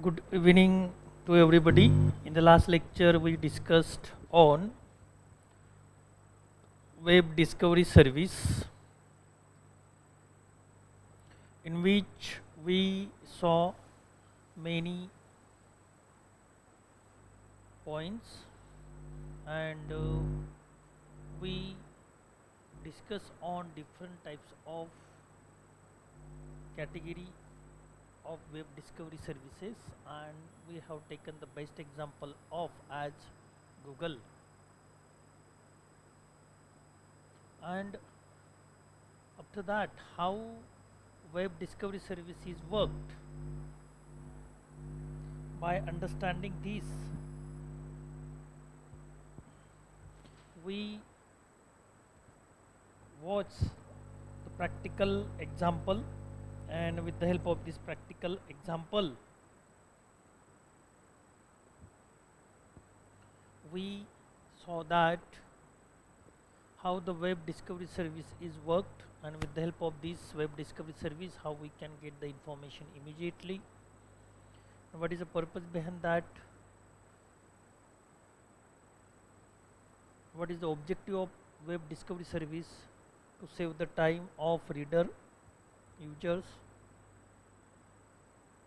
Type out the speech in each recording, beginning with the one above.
Good evening to everybody. In the last lecture, we discussed on web discovery service, in which we saw many points and we discuss on different types of category of web discovery services, and we have taken the best example of as Google. And after that, how web discovery services worked. By understanding this, we watch the practical example, and with the help of this practical example, we saw that how the web discovery service is worked, and with the help of this web discovery service, how we can get the information immediately. What is the purpose behind that? What is the objective of web discovery service? To save the time of reader, users,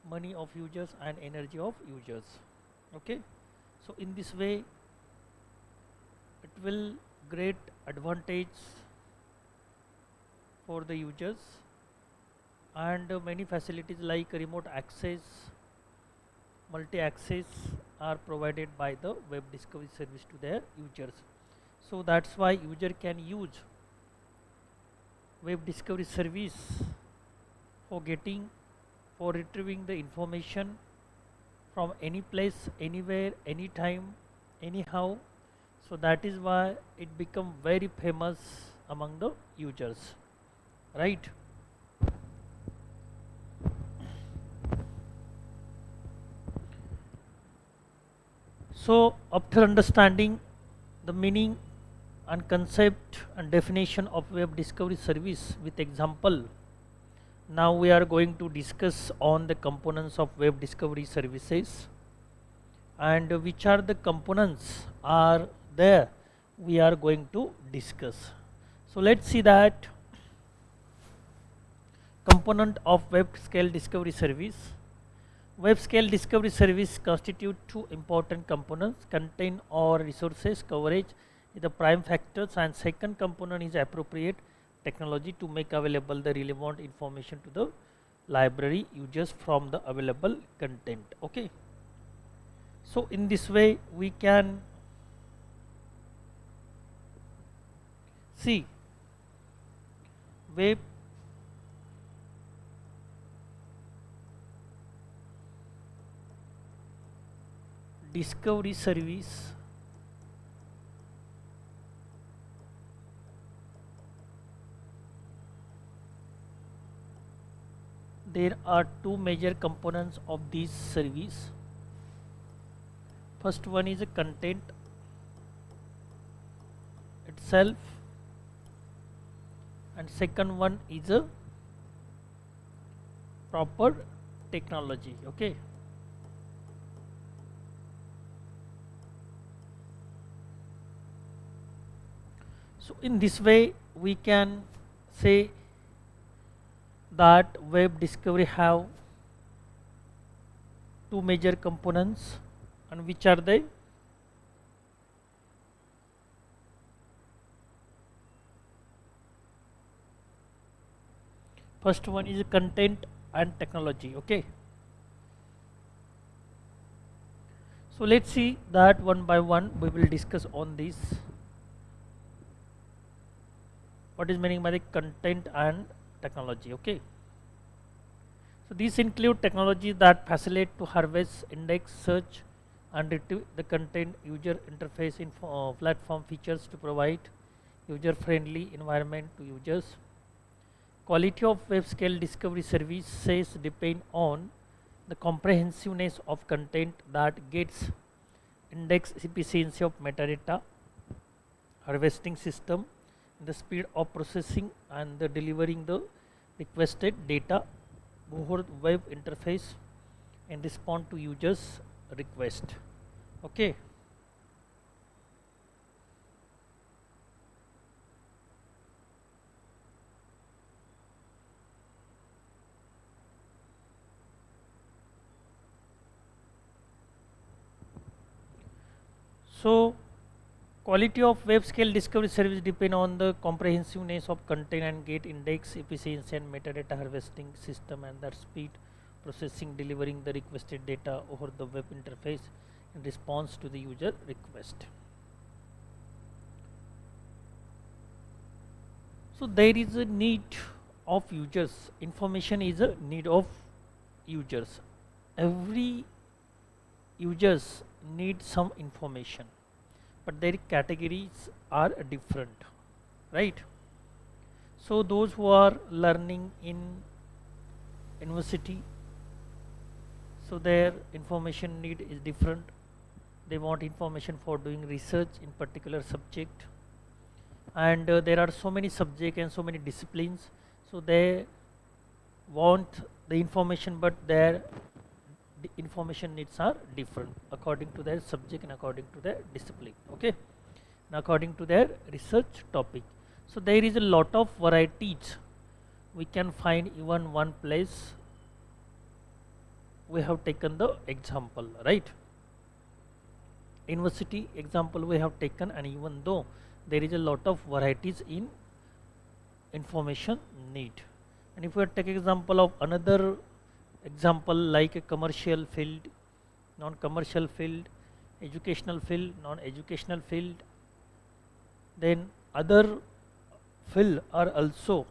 money of users, and energy of users. Okay, so in this way it will great advantage for the users, and many facilities like remote access, multi-access are provided by the web discovery service to their users. So that's why user can use web discovery service for retrieving the information from any place, anywhere, anytime, anyhow. So that is why it become very famous among the users, right? So after understanding the meaning and concept and definition of web discovery service with example, now we are going to discuss on the components of web discovery services, and which are the components are there we are going to discuss. So let's see that component of web scale discovery service. Web scale discovery service constitute two important components: content or resources coverage is the prime factors, and second component is appropriate technology to make available the relevant information to the library users from the available content. Okay, so in this way we can see web discovery service there are two major components of this service. First one is a content itself, and second one is a proper technology. Okay, so in this way we can say that web discovery have two major components, and which are they? First one is content and technology. Okay, so let's see that one by one we will discuss on this. What is meaning by the content and technology? Okay, so these include technologies that facilitate to harvest, index, search, and retrieve the content, user interface in platform features to provide user friendly environment to users. Quality of web scale discovery services depend on the comprehensiveness of content that gets indexed, efficiency of metadata, harvesting system, the speed of processing and the delivering the requested data over web interface and respond to users request. Okay. So quality of web scale discovery service depend on the comprehensiveness of content and gate index, efficiency and metadata harvesting system, and the speed processing delivering the requested data over the web interface in response to the user request. So there is a need of users. Information is a need of users. Every users need some information, but their categories are different, right? So those who are learning in university, so their information need is different. They want information for doing research in particular subject, and there are so many subject and so many disciplines, so they want the information, but their information needs are different according to their subject and according to their discipline. Okay, and according to their research topic. So there is a lot of varieties we can find even one place. We have taken the example, right? University example we have taken, and even though there is a lot of varieties in information need, and if we take example of another example like a commercial field, non-commercial field, educational field, non-educational field, then other field are also,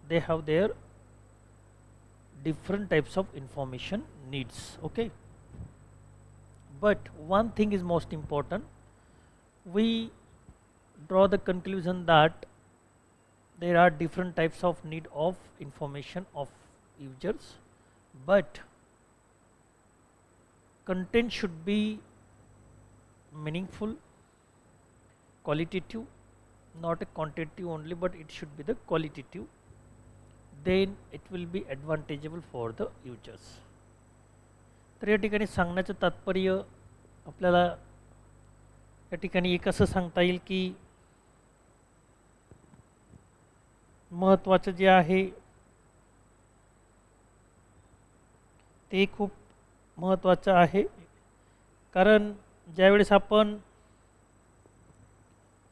they have their different types of information needs. Okay, but one thing is most important, we draw the conclusion that there are different types of need of information of users, but content should be meaningful, qualitative, not a quantitative only, but it should be the qualitative, then it will be advantageable for the users. तर या ठिकाणी सांगण्याचं तात्पर्य आपल्याला या ठिकाणी एक असं सांगता येईल की महत्त्वाचं जे आहे ते खूप महत्त्वाचं आहे, कारण ज्यावेळेस आपण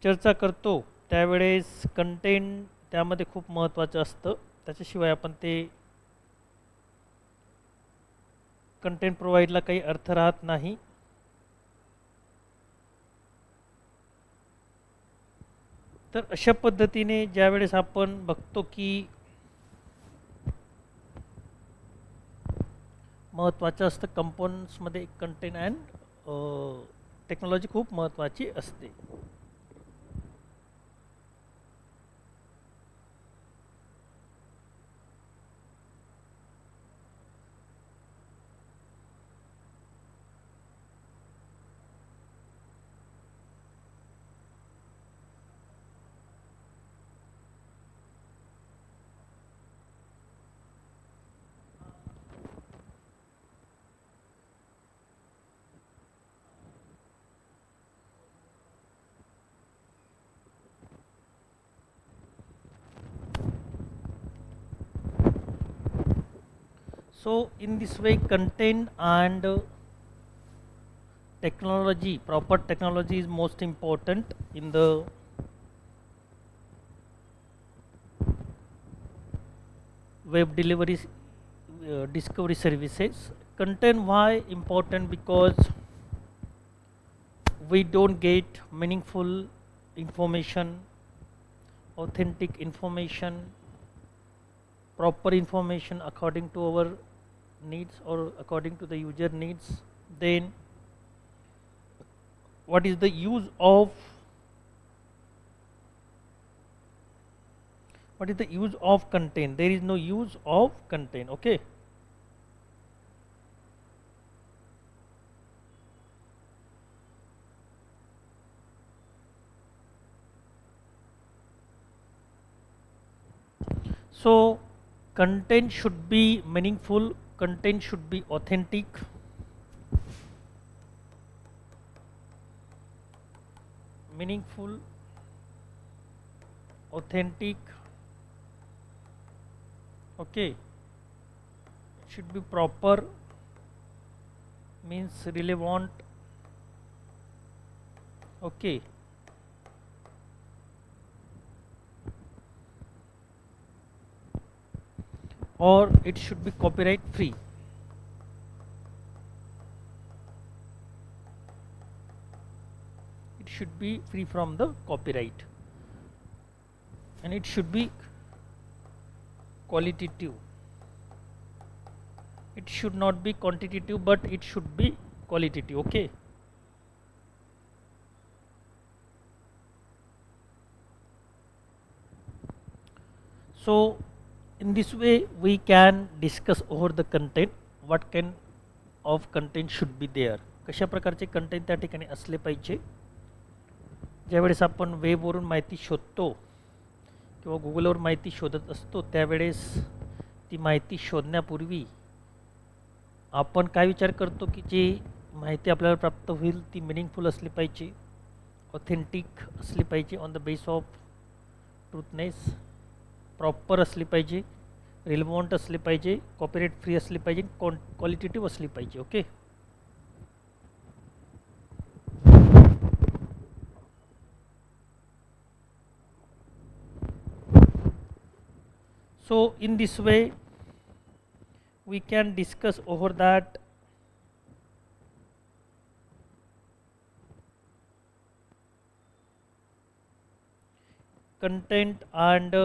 चर्चा करतो त्यावेळेस कंटेंट त्यामध्ये खूप महत्त्वाचं असतं, त्याच्याशिवाय आपण ते कंटेंट प्रोव्हाइडला काही अर्थ राहत नाही. तर अशा पद्धतीने ज्यावेळेस आपण बघतो की महत्त्वाचं असतं कंपोनंट्समध्ये कंटेंट अँड टेक्नॉलॉजी खूप महत्त्वाची असते. So in this way content and technology, proper technology is most important in the web delivery discovery services. Content why important? Because we don't get meaningful information, authentic information, proper information according to our needs or according to the user needs. Then what is the use of content? There is no use of content. Okay, So content should be meaningful, content should be authentic, meaningful, authentic, okay, it should be proper, means relevant, okay, or it should be copyright free. It should be free from the copyright, and it should be qualitative. It should not be quantitative, but it should be qualitative, okay. So in this way we can discuss over the content, what kind of content should be there, कशा प्रकारचे content त्या ठिकाणी असले पाहिजे. ज्यावेळेस आपण वेबवरून माहिती शोधतो किंवा गुगलवर माहिती शोधत असतो त्यावेळेस ती माहिती शोधण्यापूर्वी आपण काय विचार करतो की जी माहिती आपल्याला प्राप्त होईल ती मिनिंगफुल असली पाहिजे, ऑथेंटिक असली पाहिजे, on the base of truthness, proper असली पाहिजे, रिलेव्हंट असली पाहिजे, कॉपीराइट फ्री असली पाहिजे, क्वालिटेटिव्ह असली पाहिजे, okay. So in this way we can discuss over that content and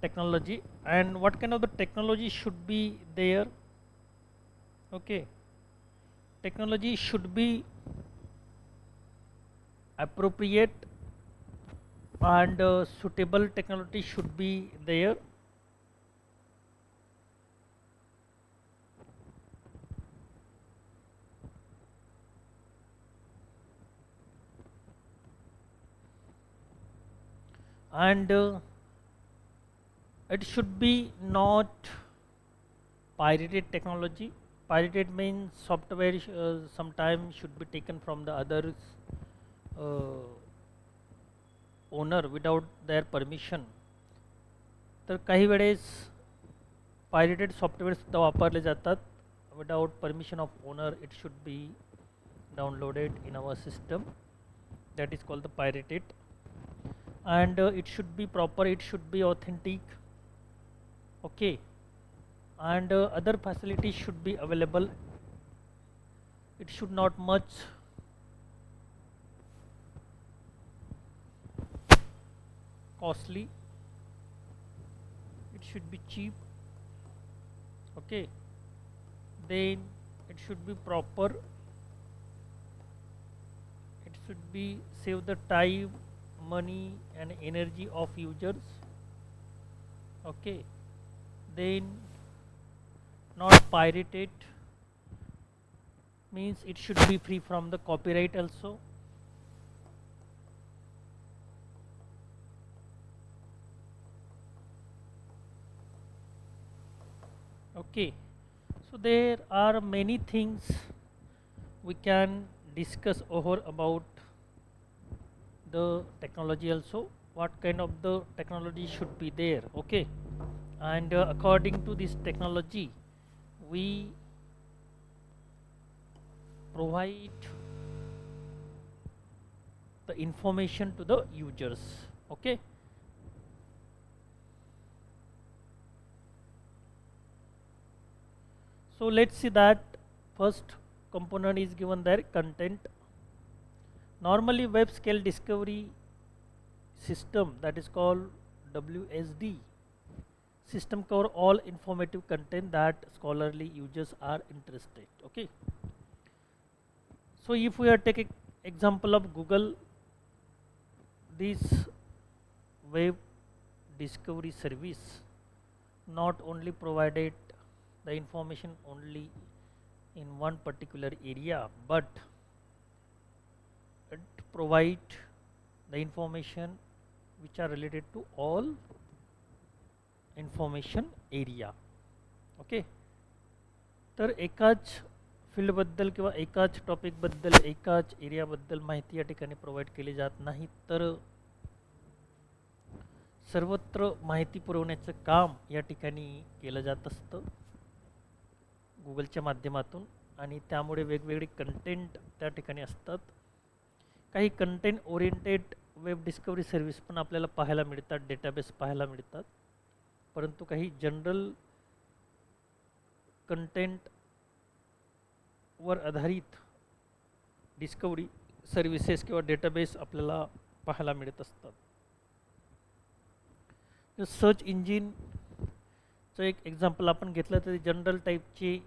technology, and what kind of the technology should be there, okay. Technology should be appropriate and suitable technology should be there, and it should be not pirated technology. Pirated means software sometimes should be taken from the others owner without their permission. तर काही वेळेस pirated software सुद्धा वापरले जातात without permission of owner. It should be downloaded in our system, that is called the pirated, and it should be proper, it should be authentic, okay, and other facilities should be available. It should not much costly, it should be cheap, okay, then it should be proper, it should be save the time, money and energy of users, okay, then not pirated means it should be free from the copyright also, okay. So there are many things we can discuss over about the technology also, what kind of the technology should be there, okay, and according to this technology we provide the information to the users, okay. So let's see that first component is given there, content. Normally web scale discovery system, that is called WSD system, cover all informative content that scholarly users are interested, okay. So if we are taking example of Google, this web discovery service not only provided the information only in one particular area, but it provide the information which are related to all information area. Okay, तर एकाच फील्डबद्दल किंवा एकाच टॉपिकबद्दल एकाच एरियाबद्दल माहिती या ठिकाणी provide केली जात नाही, तर सर्वत्र माहिती पुरवण्याचं काम या ठिकाणी केलं जात असतं गुगलच्या माध्यमातून, आणि त्यामुळे वेगवेगळे कंटेंट त्या ठिकाणी असतात. काही content oriented web discovery service पण आपल्याला पाहायला मिळतात, डेटाबेस पाहायला मिळतात, परंतु काही जनरल कंटेंट वर आधारित डिस्कवरी सर्व्हिसेस किंवा डेटाबेस आपल्याला पाहायला मिळत असतात. सर्च इंजिनचं एक एक्झाम्पल आपण घेतलं तर जनरल टाईपची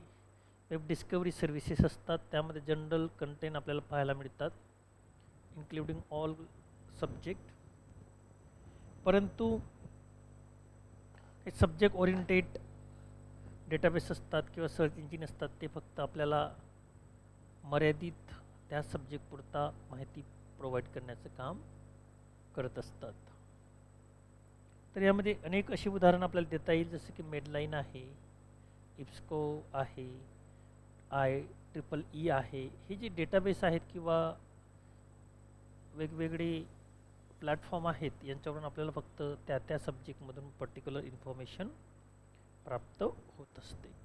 वेब डिस्कवरी सर्व्हिसेस असतात, त्यामध्ये जनरल कंटेंट आपल्याला पाहायला मिळतात, इन्क्लुडिंग ऑल सब्जेक्ट. परंतु हे सब्जेक्ट ओरिएंटेड डेटाबेस असतात किंवा सर्च इंजिन असतात, ते फक्त आपल्याला मर्यादित त्या सब्जेक्ट पुरता माहिती प्रोव्हाइड करण्याचं काम करत असतात. तर यामध्ये अनेक अशी उदाहरणं आपल्याला देता येईल, जसं की मेडलाईन आहे, इप्सको आहे, IEEE आहे. हे जे डेटाबेस आहेत किंवा वेगवेगळे प्लॅटफॉर्म आहेत, यांच्यावरून आपल्याला फक्त त्या त्या सब्जेक्टमधून पर्टिक्युलर इन्फॉर्मेशन प्राप्त होत असते.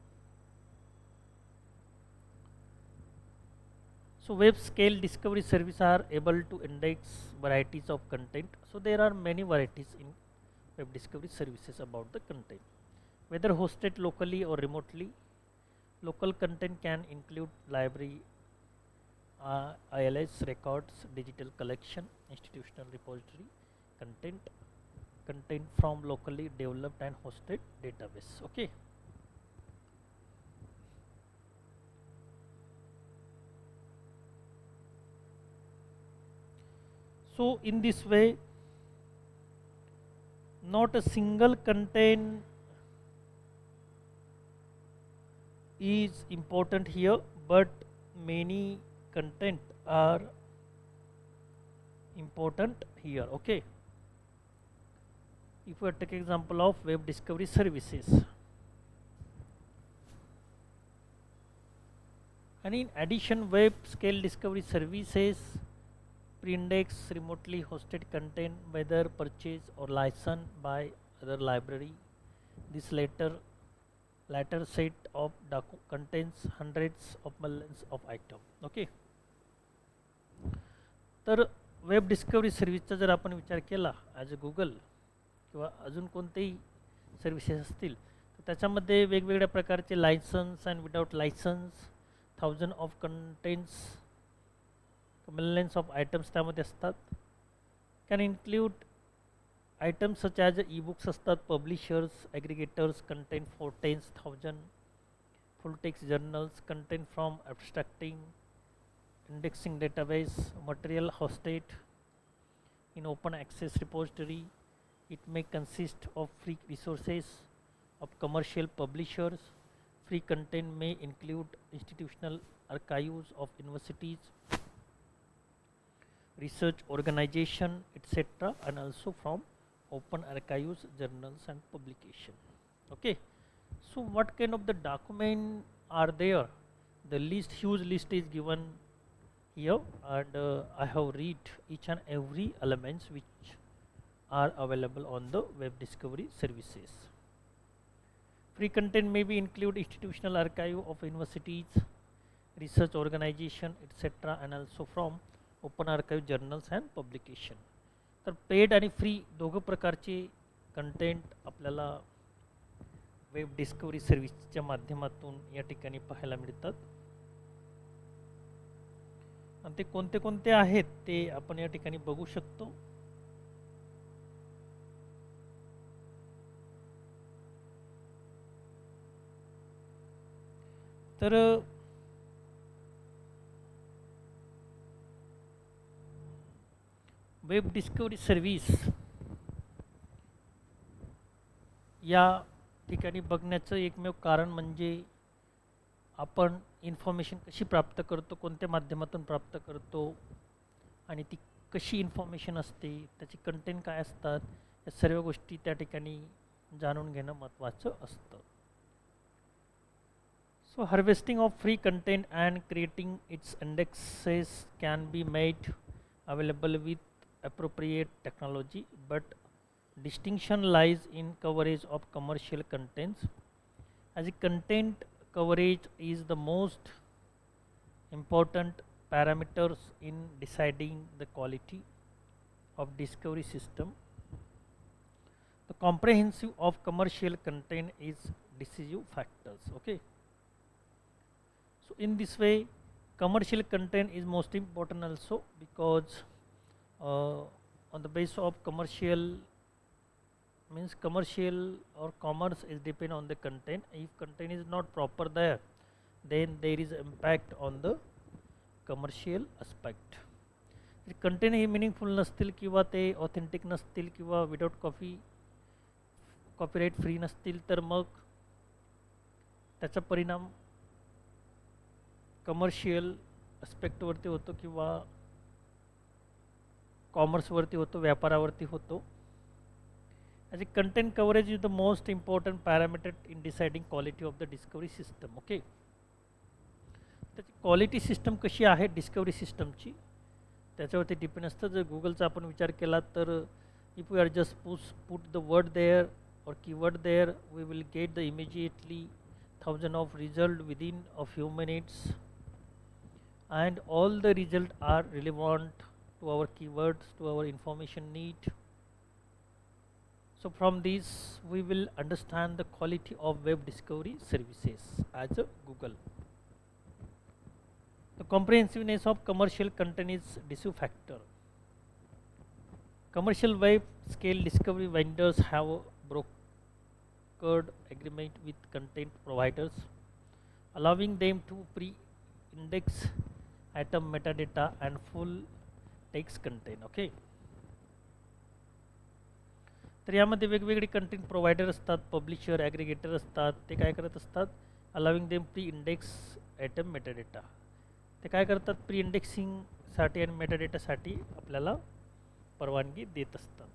So web scale discovery services are able to index varieties of content. So there are many varieties in web discovery services about the content, whether hosted locally or remotely. Local content can include library, ILS records, digital collection, institutional repository content, content from locally developed and hosted database. Okay. So in this way, not a single content is important here, but many content are important here. Okay, if we take example of web discovery services, and in addition, web scale discovery services pre-index remotely hosted content, whether purchased or licensed by other library. This latter set of contains hundreds of millions of items. Okay. तर web discovery सर्व्हिसचा जर आपण विचार केला as a Google किंवा अजून कोणतेही services असतील, तर त्याच्यामध्ये वेगवेगळ्या प्रकारचे licence and without licence, thousand of contents, millions of items त्यामध्ये असतात. Can include items such as ebooks असतात, publishers, aggregators, content for 10,000 full text journals, content from abstracting, indexing database, material hosted in open access repository. It may consist of free resources of commercial publishers. Free content may include institutional archives of universities, research organization, etc., and also from open archives, journals and publication. Okay, so what kind of the document are there? The huge list is given here, and I have read each and every elements which are available on the web discovery services. Free content may be include institutional archive of universities, research organization, etc., and also from open archive, journals and publication. तर paid आणि free दोघं प्रकारचे content आपल्याला web discovery सर्व्हिसच्या माध्यमातून या ठिकाणी पाहायला मिळतात, आणि ते कोणते कोणते आहेत ते आपण या ठिकाणी बघू शकतो. तर वेब डिस्कवरी सर्व्हिस या ठिकाणी बघण्याचं एकमेव कारण म्हणजे आपण इन्फॉर्मेशन कशी प्राप्त करतो, कोणत्या माध्यमातून प्राप्त करतो, आणि ती कशी इन्फॉर्मेशन असते, त्याची कंटेंट काय असतात, या सर्व गोष्टी त्या ठिकाणी जाणून घेणं महत्त्वाचं असतं. So harvesting of free content and creating its indexes can be made available with appropriate technology, but distinction lies in coverage of commercial contents. As a content coverage is the most important parameters in deciding the quality of discovery system. The comprehensive of commercial content is decisive factors. Okay. So in this way, commercial content is most important also, because on the basis of commercial means commercial or commerce is depend on the content. If content is not proper there, then there is impact on the commercial aspect. Content हे meaningful नसतील किंवा ते authentic नसतील किंवा without copyright free नसतील, तर मग त्याचा परिणाम कमर्शियल ॲस्पेक्टवरती होतो किंवा कॉमर्सवरती होतो, व्यापारावरती होतो. As a content coverage is the most important parameter in deciding quality of the discovery system. Okay. त्याची क्वालिटी सिस्टम कशी आहे डिस्कवरी सिस्टमची, त्याच्यावरती डिपेंड असतं. जर गुगलचा आपण विचार केला तर if we are just put the word there or keyword there, we will get the immediately thousands of result within a few minutes, and all the result are relevant to our keywords, to our information need. So from this we will understand the quality of web discovery services as a Google. The comprehensiveness of commercial content is decisive factor. Commercial web scale discovery vendors have brokered agreement with content providers, allowing them to pre-index item metadata and full text content. Okay. तर यामध्ये वेगवेगळे content provider असतात, publisher, aggregator असतात. ते काय करत असतात, allowing them pre index item metadata. ते काय करतात, प्री इंडेक्सिंगसाठी आणि मेटाडेटासाठी आपल्याला परवानगी देत असतात.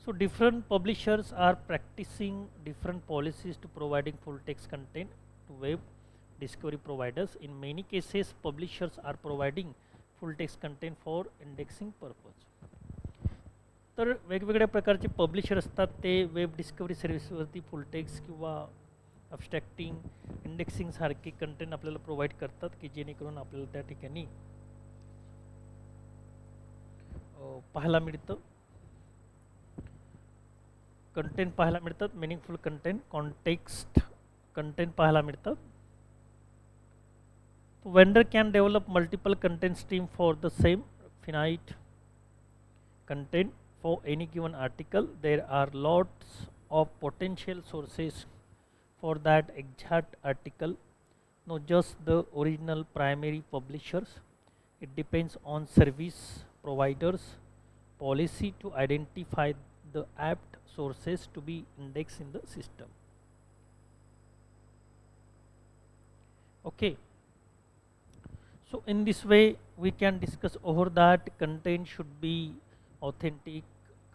So different publishers are practicing different policies to providing full text content to web discovery providers. In many cases, publishers are providing full text content for indexing purpose. तर वेगवेगळ्या प्रकारचे पब्लिशर असतात, ते वेब डिस्कवरी सर्व्हिसवरती फुल टेक्स्ट किंवा अबस्ट्रॅक्टिंग, indexing सारखे content आपल्याला provide करतात, की जेणेकरून आपल्याला त्या ठिकाणी पाहायला मिळतं, कंटेंट पाहायला मिळतात, मिनिंगफुल कंटेंट, कॉन्टेक्स्ट कंटेंट पाहायला मिळतात. Vendor can develop multiple content stream for the same finite content for any given article. There are lots of potential sources for that exact article, not just the original primary publishers. It depends on service providers policy to identify the apt sources to be indexed in the system. Okay. So in this way we can discuss over that content should be authentic,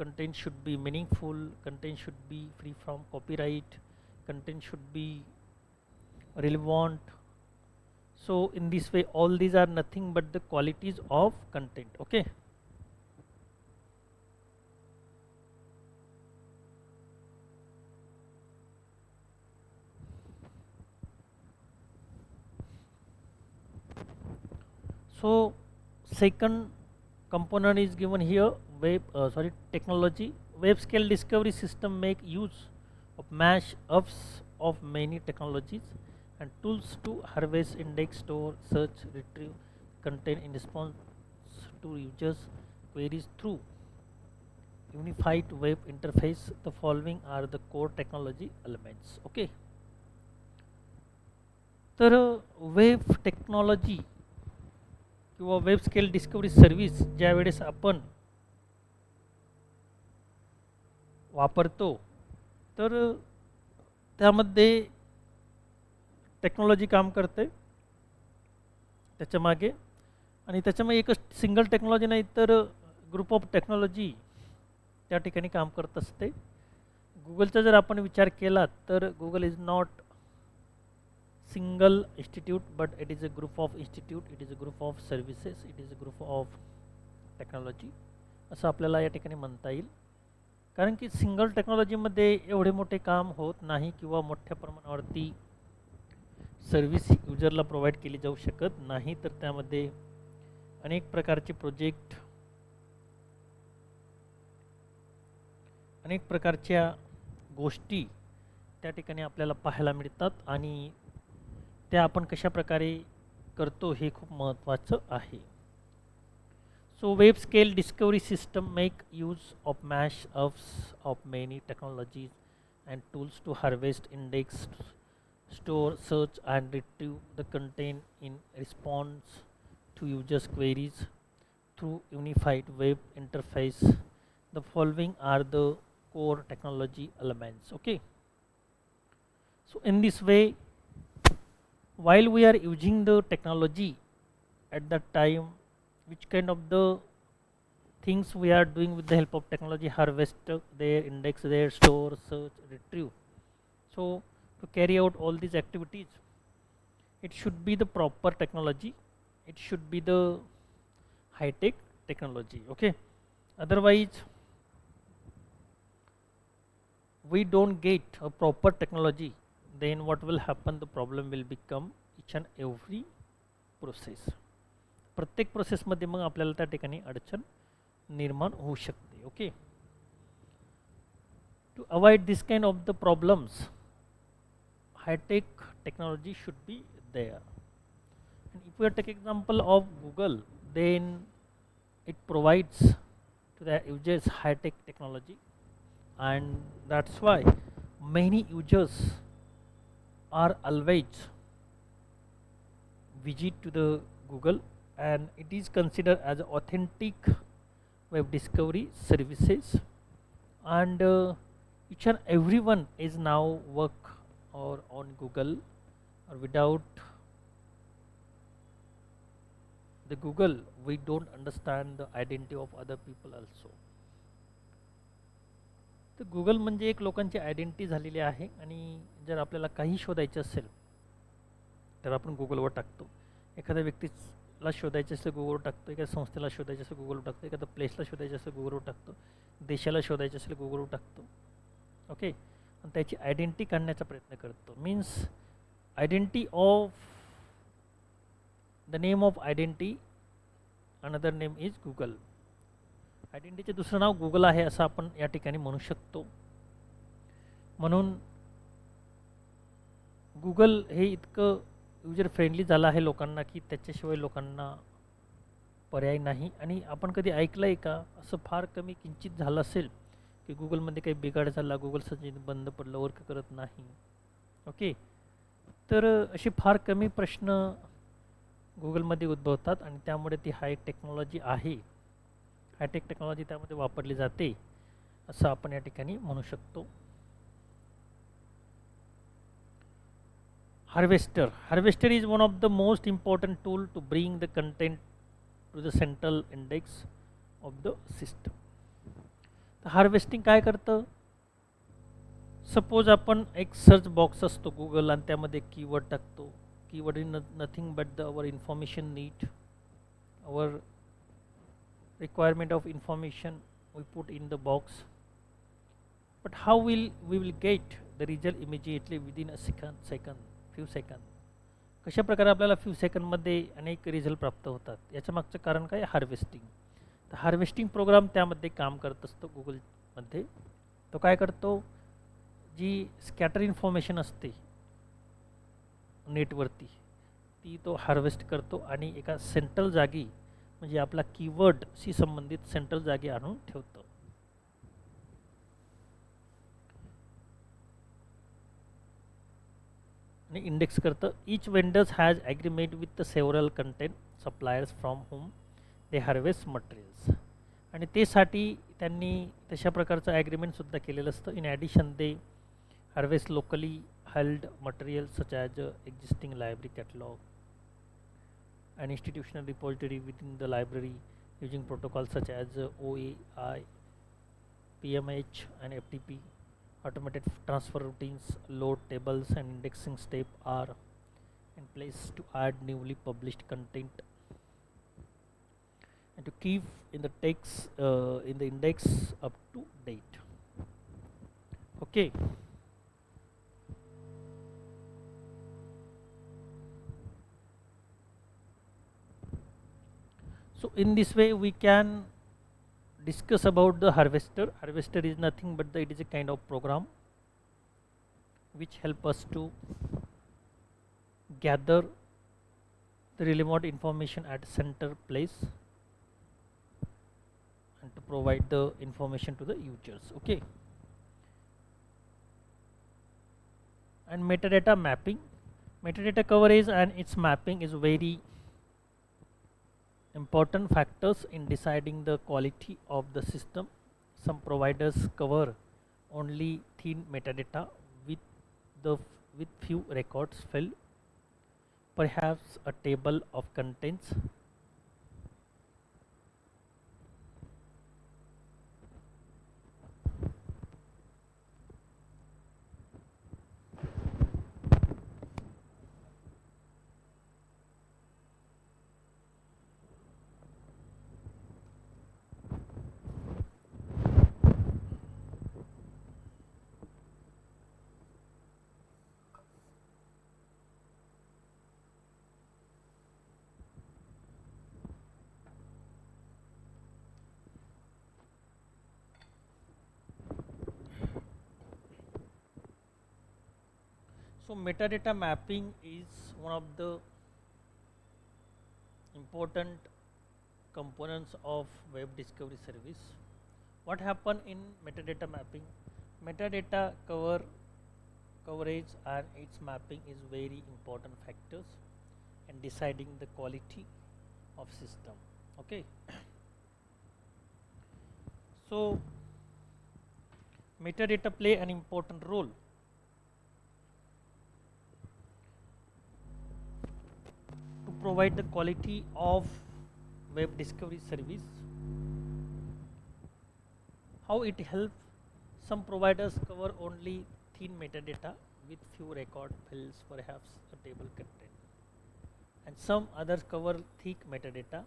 content should be meaningful, content should be free from copyright, content should be relevant. So in this way all these are nothing but the qualities of content. Okay. So second component is given here, technology. Web scale discovery system make use of mash-ups of many technologies and tools to harvest, index, store, search, retrieve content in response to users queries through unified web interface. The following are the core technology elements. Okay. तर web technology किंवा web scale discovery service ज्या वेळेस आपण वापरतो, तर त्यामध्ये technology काम करते. त्याच्यामागे. आणि त्याच्यामुळे एकच सिंगल टेक्नॉलॉजी नाही तर ग्रुप ऑफ टेक्नॉलॉजी त्या ठिकाणी काम करत असते. गुगलचा जर आपण विचार केला तर Google is not single institute but it is a group of institute, it is a group of services, it is a group of technology असं आपल्याला या ठिकाणी म्हणता येईल. कारण की सिंगल टेक्नॉलॉजीमध्ये एवढे मोठे काम होत नाही किंवा मोठ्या प्रमाणावरती सर्व्हिस युजरला प्रोव्हाइड केली जाऊ शकत नाही. तर त्यामध्ये अनेक प्रकारचे प्रोजेक्ट, अनेक प्रकारच्या गोष्टी त्या ठिकाणी आपल्याला पाहायला मिळतात आणि त्या आपण कशा प्रकारे करतो हे खूप महत्त्वाचं आहे. So web scale discovery system make use of mash of many technologies and tools to harvest, index, store, search and retrieve the content in response to users queries through unified web interface. The following are the core technology elements. Okay, so in this way, while we are using the technology at that time, which kind of the things we are doing with the help of technology: harvest their, index their, store, search, retrieve. So to carry out all these activities, it should be the proper technology, it should be the high-tech technology. Okay, otherwise we don't get a proper technology, then what will happen, the problem will become each and every process. प्रत्येक प्रोसेसमध्ये मग आपल्याला त्या ठिकाणी अडचण निर्माण होऊ शकते. Okay, to avoid this kind of the problems, high-tech technology should be there. And if we take example of Google, then it provides to the users high-tech technology, and that's why many users are always visit to the Google, and it is considered as authentic web discovery services, and each and everyone is now work or on Google, or without the Google we don't understand the identity of other people also. तर Google म्हणजे एक लोकांची identity झालेली आहे. आणि जर आपल्याला काही शोधायचं असेल तर आपण गुगलवर टाकतो. एखाद्या व्यक्तीला शोधायचं असेल गुगलवर टाकतो, एखाद्या संस्थेला शोधायचं असेल गुगलवर टाकतो, एखाद्या प्लेसला शोधायचं असेल गुगलवर टाकतो, देशाला शोधायचं असेल गुगलवर टाकतो. ओके, आणि त्याची आयडेंटिटी काढण्याचा प्रयत्न करतो. Means identity of the name of identity, another name is Google. आयडेंटिटीचे दुसरं नाव गुगल आहे असं आपण या ठिकाणी म्हणू शकतो. म्हणून गुगल हे इतकं युजर फ्रेंडली झालं आहे लोकांना की त्याच्याशिवाय लोकांना पर्याय नाही. आणि आपण कधी ऐकलं आहे का, असं फार कमी किंचित झालं असेल की गुगलमध्ये काही बिघाड झाला, गुगल सर्च बंद पडलं, वर्क करत नाही. ओके, तर असे फार कमी प्रश्न गुगलमध्ये उद्भवतात आणि त्यामुळे ती हाय टेक्नॉलॉजी आहे, हायटेक टेक्नॉलॉजी त्यामध्ये वापरली जाते असं आपण या ठिकाणी म्हणू शकतो. Harvester is one of the most important tool to bring the content to the central index of the system. Harvesting काय करतं, सपोज आपण एक सर्च बॉक्स असतो गुगल आणि त्यामध्ये कीवर्ड टाकतो. Keyword is nothing but our information need, our requirement of information we put in the box, but how will we will get the result immediately within a few seconds. कशा प्रकारे आपल्याला few सेकंडमध्ये अनेक result प्राप्त होतात, याच्या मागचं कारण काय, हार्वेस्टिंग. तर हार्वेस्टिंग प्रोग्राम त्यामध्ये काम करत असतो गुगलमध्ये. तो काय करतो, जी स्कॅटर इन्फॉर्मेशन असते नेटवरती ती तो हार्वेस्ट करतो आणि एका सेंट्रल जागी म्हणजे आपला कीवर्डशी संबंधित सेंट्रल जागी आणून ठेवतो. आणि इंडेक्स करतं. Each vendors has agreement with the several content suppliers from home they harvest materials. आणि त्यासाठी त्यांनी तशा प्रकारचं ॲग्रीमेंटसुद्धा केलेलं असतं. In addition they harvest locally held material such as existing library catalogue an institutional repository within the library using protocols such as OAI, PMH and FTP. Automated transfer routines, load tables and indexing step are in place to add newly published content and to keep in the text in the index up to date. Okay. So in this way we can discuss about the harvester. Harvester is nothing but it is a kind of program which help us to gather the relevant information at center place and to provide the information to the users. Okay. And metadata mapping. Metadata coverage and its mapping is very important factors in deciding the quality of the system. Some providers cover only thin metadata with with few records filled, perhaps a table of contents. So metadata mapping is one of the important components of web discovery service. What happen in metadata mapping? Metadata coverage and its mapping is very important factors in deciding the quality of system. Okay. So metadata play an important role to provide the quality of web discovery service. How it helps? Some providers cover only thin metadata with few record fields, perhaps a table content, and some others cover thick metadata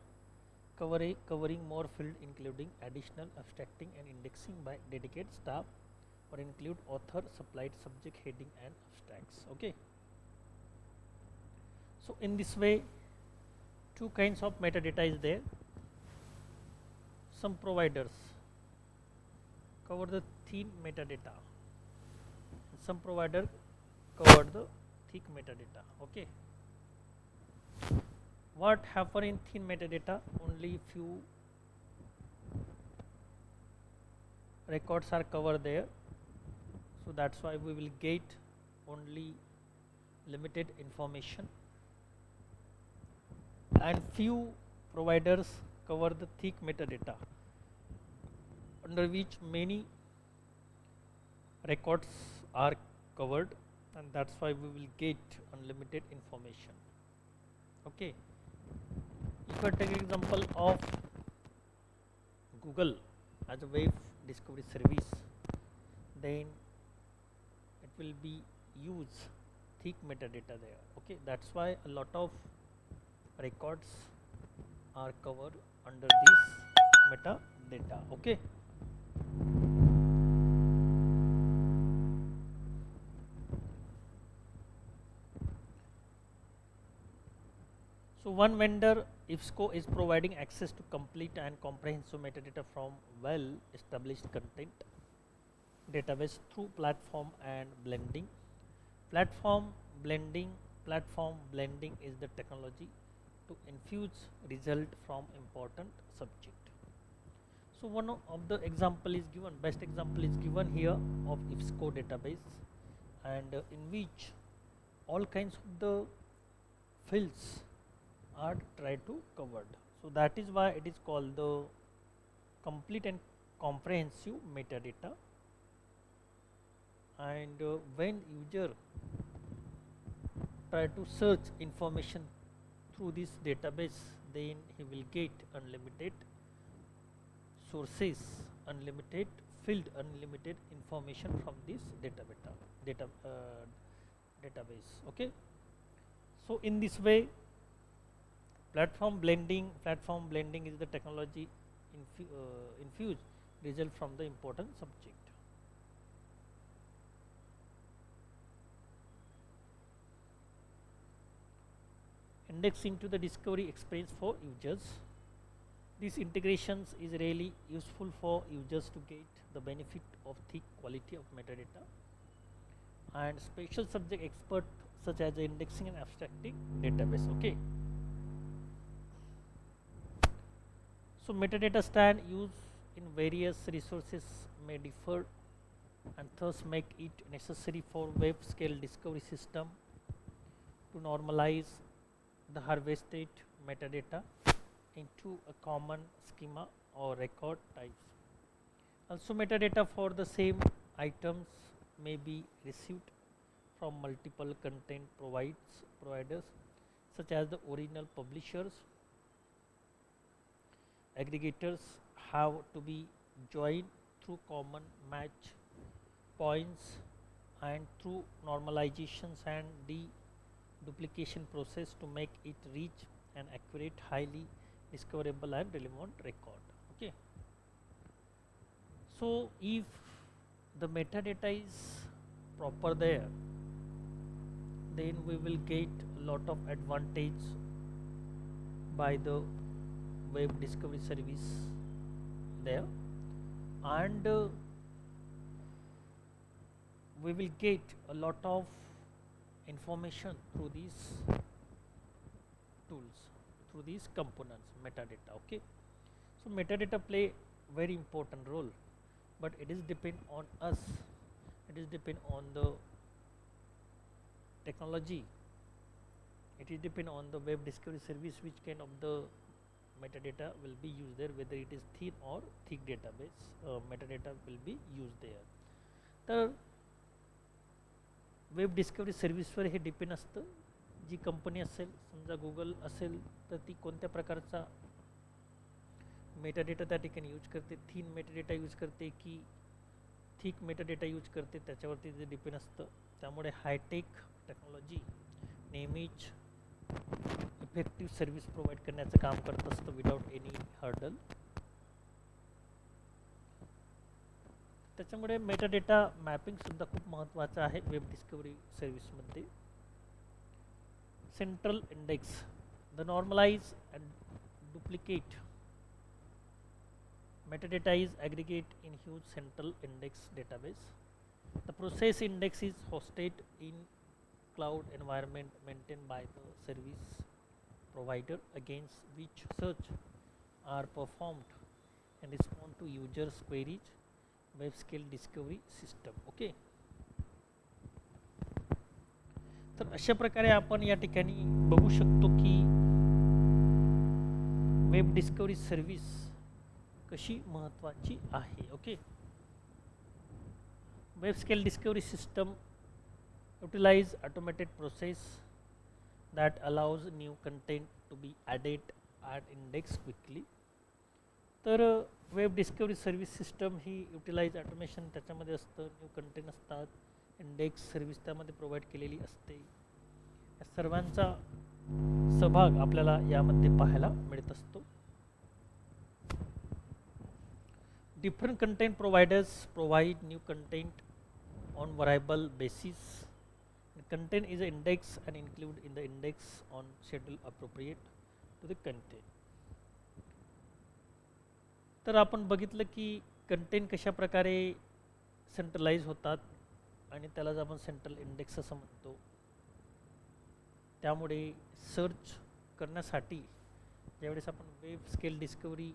covering more field, including additional abstracting and indexing by dedicated staff, or include author, supplied subject, heading and abstracts. Okay. So in this way two kinds of metadata is there. Some providers cover the thin metadata, some provider cover the thick metadata. Okay. What happen in thin metadata? Only few records are covered there, so that's why we will get only limited information, and few providers cover the thick metadata under which many records are covered, and that's why we will get unlimited information. Okay. If I take example of Google as a web discovery service, then it will be use thick metadata there. Okay, that's why a lot of records are covered under this metadata. Okay. So one vendor, IFSCO, is providing access to complete and comprehensive metadata from well established content database through platform and blending. Platform blending is the technology to infuse result from important subject. So one of the example is given, best example is given here of IFSCO database, and in which all kinds of the fields are tried to covered. So that is why it is called the complete and comprehensive metadata. And when user try to search information through this database, then he will get unlimited sources, unlimited field, unlimited information from this database. Okay, so in this way, platform blending is the technology infused result from the important subject. Indexing to the discovery experience for users. These integrations is really useful for users to get the benefit of thick quality of metadata, and special subject expert such as indexing and abstracting database. Okay, so metadata stand used in various resources may differ, and thus make it necessary for web scale discovery system to normalize the harvested metadata into a common schema or record types. Also, metadata for the same items may be received from multiple content providers such as the original publishers. Aggregators have to be joined through common match points and through normalizations and deduplication process to make it reach an accurate, highly discoverable and relevant record. Okay, so if the metadata is proper there, then we will get a lot of advantage by the web discovery service there, and we will get a lot of information through these tools, through these components, metadata. Okay, so metadata play very important role, but it is depend on us, it is depend on the technology, it is depend on the web discovery service which kind of the metadata will be used there, whether it is thin or thick database metadata will be used there. तर web discovery सर्व्हिसवर हे depend असतं. जी company असेल, समजा Google असेल तर ती कोणत्या प्रकारचा metadata त्या ठिकाणी यूज करते, थिन मेटाडेटा यूज करते की थिक मेटाडेटा यूज करते, त्याच्यावरती ते डिपेंड असतं. त्यामुळे हायटेक टेक्नॉलॉजी नेहमीच इफेक्टिव्ह सर्व्हिस प्रोव्हाइड करण्याचं काम करत असतं विदाउट एनी हर्डल. त्याच्यामुळे मेटाडेटा मॅपिंग सुद्धा खूप महत्त्वाचं आहे वेब डिस्कवरी सर्व्हिसमध्ये. Central index, the normalize and duplicate metadata is aggregate in huge central index database. The process index is hosted in cloud environment maintained by the service provider against which search are performed and respond to users queries web scale discovery system. Okay, तर अशा प्रकारे आपण या ठिकाणी बघू शकतो की web discovery service कशी महत्त्वाची आहे. Okay, web scale discovery system utilize automated process that allows new content to be added and indexed quickly. तर वेब डिस्कवरी सर्व्हिस सिस्टम ही युटिलाइज ऑटोमेशन त्याच्यामध्ये असतं, न्यू कंटेंट असतात, इंडेक्स सर्व्हिस त्यामध्ये provide केलेली असते. या सर्वांचा सहभाग आपल्याला यामध्ये पाहायला मिळत असतो. Different content providers provide new content on variable basis. The content is indexed and included in the index on schedule appropriate to the content. तर आपण बघितलं की कंटेंट कशा प्रकारे सेंट्रलाइज होतात आणि त्यालाच आपण सेंट्रल इंडेक्स असं म्हणतो. त्यामुळे सर्च करण्यासाठी ज्यावेळेस आपण वेब स्केल डिस्कवरी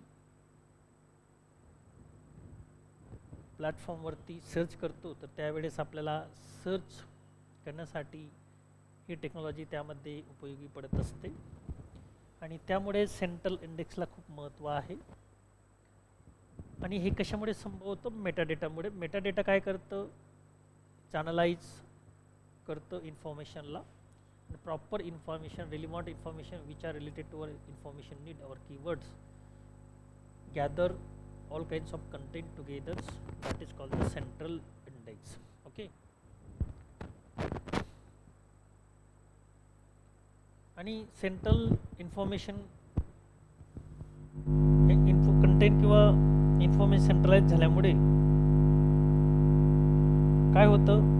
प्लॅटफॉर्मवरती सर्च करतो तर त्यावेळेस आपल्याला सर्च करण्यासाठी ही टेक्नॉलॉजी त्यामध्ये उपयोगी पडत असते आणि त्यामुळे सेंट्रल इंडेक्सला खूप महत्त्व आहे. आणि हे कशामुळे संभव होतं? मेटाडेटामुळे. मेटाडेटा काय करतं? चॅनलाइज करतं इन्फॉर्मेशनला the proper information, relevant information which are related to our information need, our keywords, gather all kinds of content together, that is called the central index. Okay, आणि सेंट्रल इन्फॉर्मेशन कंटेंट किंवा information centralise झाल्यामुळे काय होतं,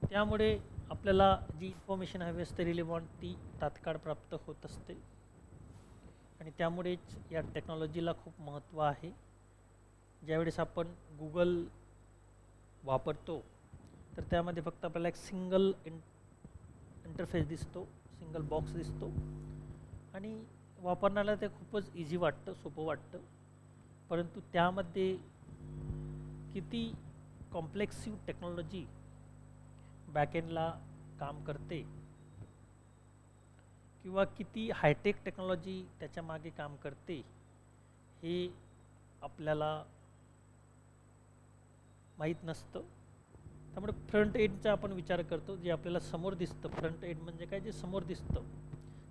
त्यामुळे आपल्याला जी information हवी असते relevant ती तात्काळ प्राप्त होत असते आणि त्यामुळेच या टेक्नॉलॉजीला खूप महत्त्व आहे. ज्यावेळेस आपण गूगल वापरतो तर त्यामध्ये फक्त आपल्याला एक सिंगल इंटरफेस दिसतो, सिंगल बॉक्स दिसतो आणि वापरण्याला ते खूपच इझी वाटतं, सोपं वाटतं. परंतु त्यामध्ये किती कॉम्प्लेक्सिव्ह टेक्नॉलॉजी बॅकएंडला काम करते किंवा किती हायटेक टेक्नॉलॉजी त्याच्या मागे काम करते हे आपल्याला माहीत नसतं. त्यामुळे फ्रंट एंडचा आपण विचार करतो, जे आपल्याला समोर दिसतं. फ्रंट एंड म्हणजे काय, जे समोर दिसतं.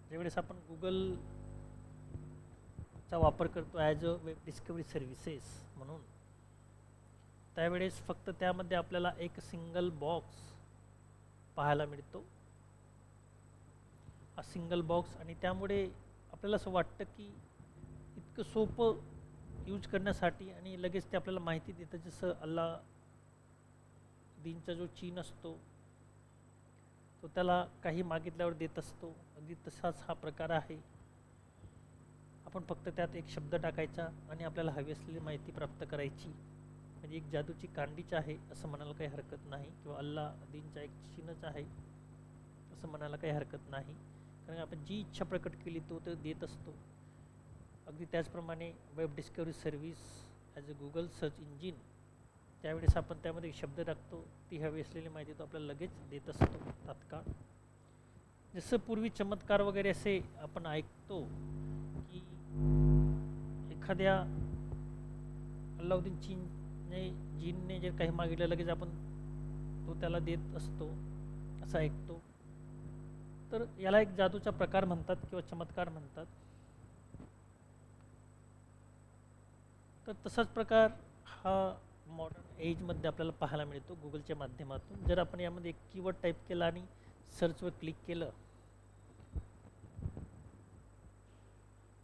ज्यावेळेस आपण गुगलचा वापर करतो as a web discovery services म्हणून, त्यावेळेस फक्त त्यामध्ये आपल्याला एक सिंगल बॉक्स पाहायला मिळतो, हा सिंगल बॉक्स. आणि त्यामुळे आपल्याला असं वाटतं की इतकं सोपं यूज करण्यासाठी आणि लगेच ते आपल्याला माहिती देतं. जसं अल्लादीनचा जो चीन असतो तो त्याला काही मागितल्यावर देत असतो, अगदी तसाच हा प्रकार आहे. आपण फक्त त्यात एक शब्द टाकायचा आणि आपल्याला हवी असलेली माहिती प्राप्त करायची. म्हणजे एक जादूची कांडीच आहे असं म्हणायला काही हरकत नाही, किंवा अल्लादीनचा एक चीनच आहे असं म्हणायला काही हरकत नाही. कारण आपण जी इच्छा प्रकट केली तो देत असतो. अगदी त्याचप्रमाणे web discovery service as a Google search engine, त्यावेळेस आपण त्यामध्ये शब्द टाकतो, ती हवी असलेली माहिती तो आपल्याला लगेच देत असतो तात्काळ. जसं पूर्वी चमत्कार वगैरे असे आपण ऐकतो की एखाद्या अल्लाउद्दीन जीनने जे काही मागितलं लगेच आपण तो त्याला देत असतो असं ऐकतो. तर याला एक जादूचा प्रकार म्हणतात किंवा चमत्कार म्हणतात. तर तसाच प्रकार हा मॉडर्न एजमध्ये आपल्याला पाहायला मिळतो गुगलच्या माध्यमातून. जर आपण यामध्ये एक कीवर्ड टाईप केला आणि सर्चवर क्लिक केलं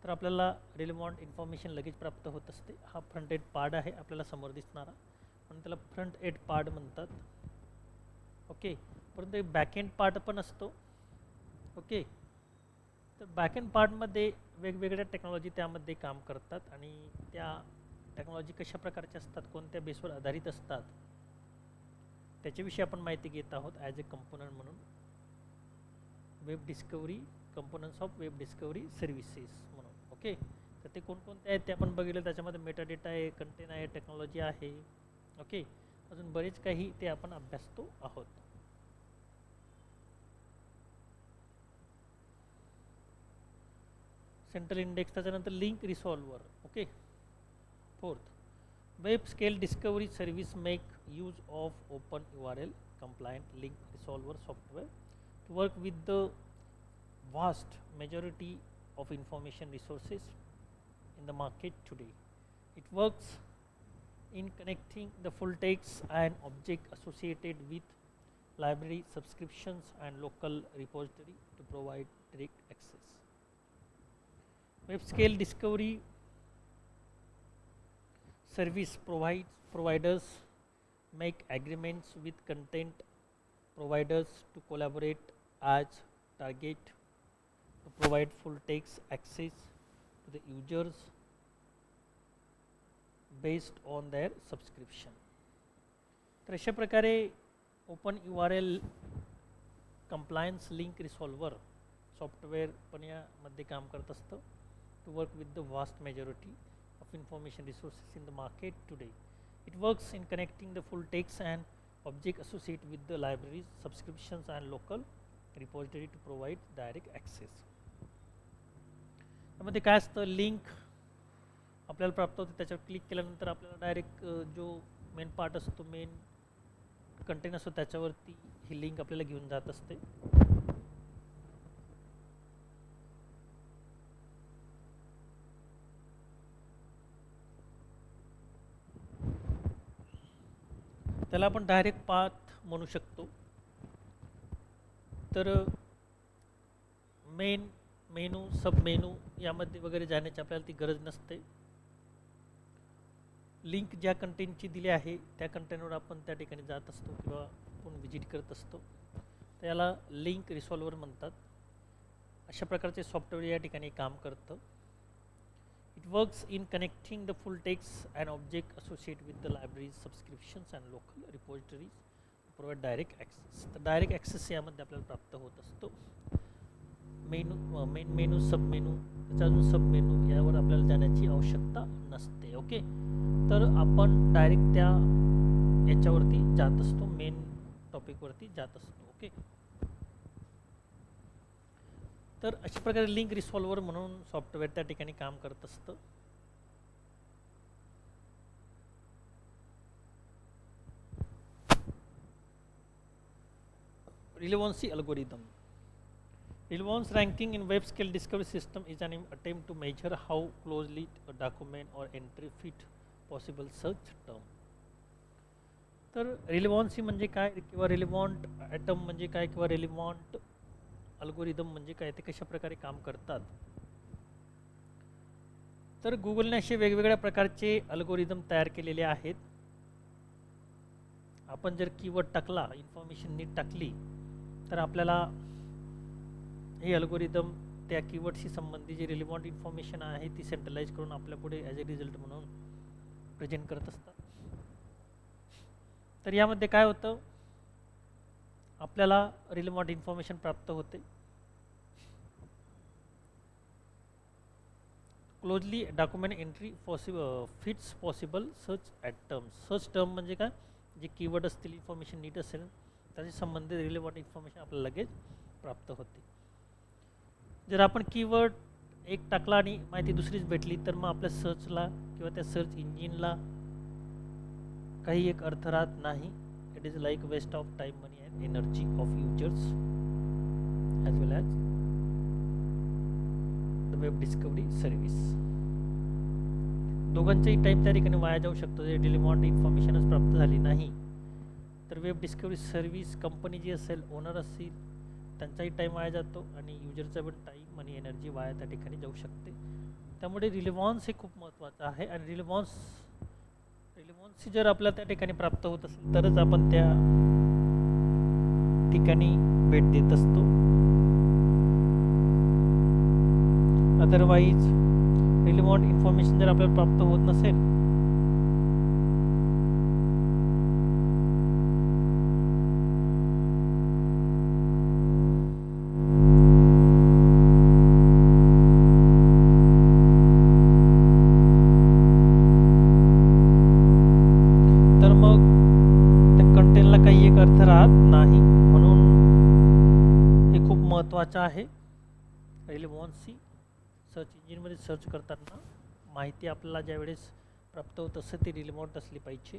तर आपल्याला रिलेव्हंट इन्फॉर्मेशन लगेच प्राप्त होत असते. हा फ्रंट एंड पार्ट आहे आपल्याला समोर दिसणारा, म्हणून त्याला फ्रंट एंड पार्ट म्हणतात. ओके, परंतु एक बॅकएंड पार्ट पण असतो. ओके, तर बॅकएंड पार्टमध्ये वेगवेगळ्या टेक्नॉलॉजी त्यामध्ये काम करतात आणि त्या टेक्नॉलॉजी कशा प्रकारच्या असतात, कोणत्या बेसवर आधारित असतात, त्याच्याविषयी आपण माहिती घेत आहोत ॲज अ कंपोनंट म्हणून. Web discovery components of web discovery services म्हणून. ओके, तर ते कोणकोणते आहेत ते आपण बघितलं. त्याच्यामध्ये मेटाडेटा आहे, कंटेंट आहे, टेक्नॉलॉजी आहे. ओके, अजून बरेच काही ते आपण अभ्यासतो आहोत. सेंट्रल इंडेक्स, त्याच्यानंतर link resolver. Okay, fourth, web scale discovery service make use of open URL compliant link resolver software to work with the vast majority of information resources in the market today. It works in connecting the full text and object associated with library subscriptions and local repository to provide direct access. Web scale discovery service providers make agreements with content providers to collaborate as target to provide full text access to the users based on their subscription. तर अशा प्रकारे open URL compliance link resolver software पण यामध्ये काम करत असतं. To work with the vast majority of information resources in the market today. It works in connecting the full text and object associated with the libraries, subscriptions and local repository to provide direct access. त्यामध्ये काय असतं, link आपल्याला प्राप्त होते, त्याच्यावर click केल्यानंतर आपल्याला direct जो मेन पार्ट असतो, मेन कंटेंट असतो, त्याच्यावरती ही लिंक आपल्याला घेऊन जात असते. त्याला आपण डायरेक्ट पाथ म्हणू शकतो. तर मेन मेनू, सब मेनू यामध्ये वगैरे जाण्याची आपल्याला ती गरज नसते. लिंक ज्या कंटेंटची दिली आहे त्या कंटेंटवर आपण त्या ठिकाणी जात असतो किंवा आपण विजिट करत असतो. त्याला लिंक रिसॉल्वर म्हणतात. अशा प्रकारचे सॉफ्टवेअर या ठिकाणी काम करतं. It works in connecting the full text and object associate with the libraries, subscriptions and local repositories, provide direct access. तर डायरेक्ट ॲक्सेस यामध्ये आपल्याला प्राप्त होत असतो. मेनू, मेन मेनू, सब मेनू, त्याचा अजून सब मेनू यावर आपल्याला जाण्याची आवश्यकता नसते. ओके, तर आपण डायरेक्ट त्या याच्यावरती जात असतो, मेन टॉपिकवरती जात असतो. ओके, तर अशा प्रकारे लिंक रिसॉल्वर म्हणून सॉफ्टवेअर त्या ठिकाणी काम करत असतं. Relevancy algorithm. Relevance ranking in web scale discovery system is an attempt to measure how closely a document or entry fit possible search term. तर रिलेव्हन्सी म्हणजे काय, किंवा रिलेव्हंट ॲटम म्हणजे काय, किंवा रिलेव्हंट अल्गोरिदम म्हणजे काय, ते कशा प्रकारे काम करतात. तर गुगलने असे वेगवेगळ्या प्रकारचे अल्गोरिदम तयार केलेले आहेत. आपण जर कीवर्ड टाकला, इन्फॉर्मेशन नीट टाकली, तर आपल्याला हे अल्गोरिदम त्या कीवर्डशी संबंधित जी रिलेव्हंट इन्फॉर्मेशन आहे ती सेंट्रलाइज करून आपल्या पुढे ॲज अ रिझल्ट म्हणून प्रेझेंट करत असतात. तर यामध्ये काय होतं, आपल्याला रिलेव्हंट इन्फॉर्मेशन प्राप्त होते. Closely document entry fits possible search at terms. Search term म्हणजे काय, जे कीवर्ड असतील, इन्फॉर्मेशन नीट असेल, त्याशी संबंधित रिलेव्हंट इन्फॉर्मेशन आपल्याला लगेच प्राप्त होते. जर आपण कीवर्ड एक टाकला आणि माहिती दुसरीच भेटली, तर मग आपल्या सर्चला किंवा त्या सर्च इंजिनला काही एक अर्थ राहत नाही. It is like waste of time, money and energy of users as well as the web discovery service. दोघांचाही टाईम त्या ठिकाणी वाया जाऊ शकतो. जर रिलेव्हंट इन्फॉर्मेशनच प्राप्त झाली नाही, तर वेब डिस्कवरी सर्व्हिस कंपनी जी असेल, ओनर असतील, त्यांचाही टाईम वाया जातो आणि युजरचा पण टाईम आणि एनर्जी वाया त्या ठिकाणी जाऊ शकते. त्यामुळे रिलेव्हन्स हे खूप महत्त्वाचं आहे. आणि रिलेव्हन्सी जर आपल्याला त्या ठिकाणी प्राप्त होत असेल, तरच आपण त्या ठिकाणी भेट देत असतो. अदरवाईज रिलेव्हंट इन्फॉर्मेशन जर आपल्याला प्राप्त होत नसेल, तर मग त्या कंटेंटला काही एक अर्थ राहत नाही. म्हणून हे खूप महत्त्वाचं आहे. रिलेव्हन्सी सर्च इंजिनमध्ये सर्च करताना माहिती आपल्याला ज्यावेळेस प्राप्त होत असते ती रिलेव्हंट असली पाहिजे.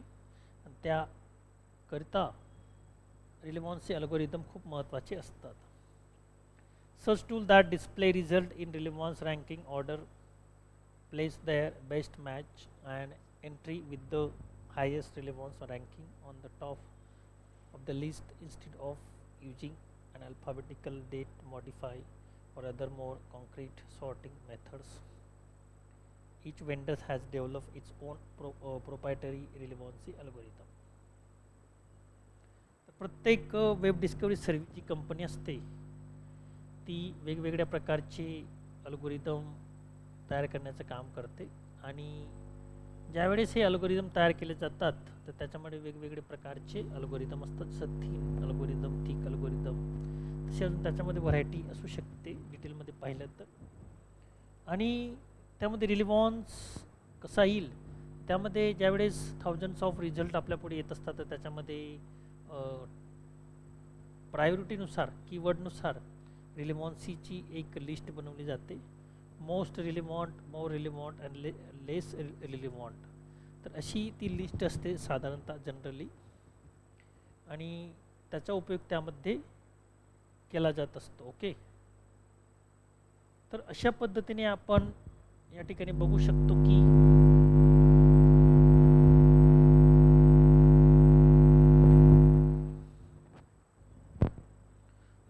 आणि त्याकरिता रिलेव्हन्सी अल्गोरिदम खूप महत्त्वाचे असतात. Search tool that display result in relevance ranking order place there best match and entry with the highest relevance ranking on the top of the list instead of using an alphabetical date modify or other more concrete sorting methods. Each vendor has developed its own proprietary relevancy algorithm. प्रत्येक web discovery सर्व्हिसची company असते, ती वेगवेगळ्या प्रकारचे algorithm तयार करण्याचं काम करते. आणि ज्यावेळेस हे अल्गोरिदम तयार केले जातात, तर त्याच्यामध्ये वेगवेगळे प्रकारचे अल्गोरिदम असतात. जसं थीन अल्गोरिदम, थिक अल्गोरिदम, तसे अजून त्याच्यामध्ये व्हरायटी असू शकते डिटेलमध्ये पाहिलं तर. आणि त्यामध्ये रिलेव्हन्स कसा येईल, त्यामध्ये ज्यावेळेस थाउजंड्स ऑफ रिझल्ट आपल्यापुढे येत असतात, तर त्याच्यामध्ये प्रायोरिटीनुसार, कीवर्डनुसार रिलेव्हन्सीची एक लिस्ट बनवली जाते. Most relevant, more relevant and less relevant. तर अशी ती लिस्ट असते साधारणतः जनरली, आणि त्याचा उपयोग त्यामध्ये केला जात असतो. ओके, तर अशा पद्धतीने आपण या ठिकाणी बघू शकतो की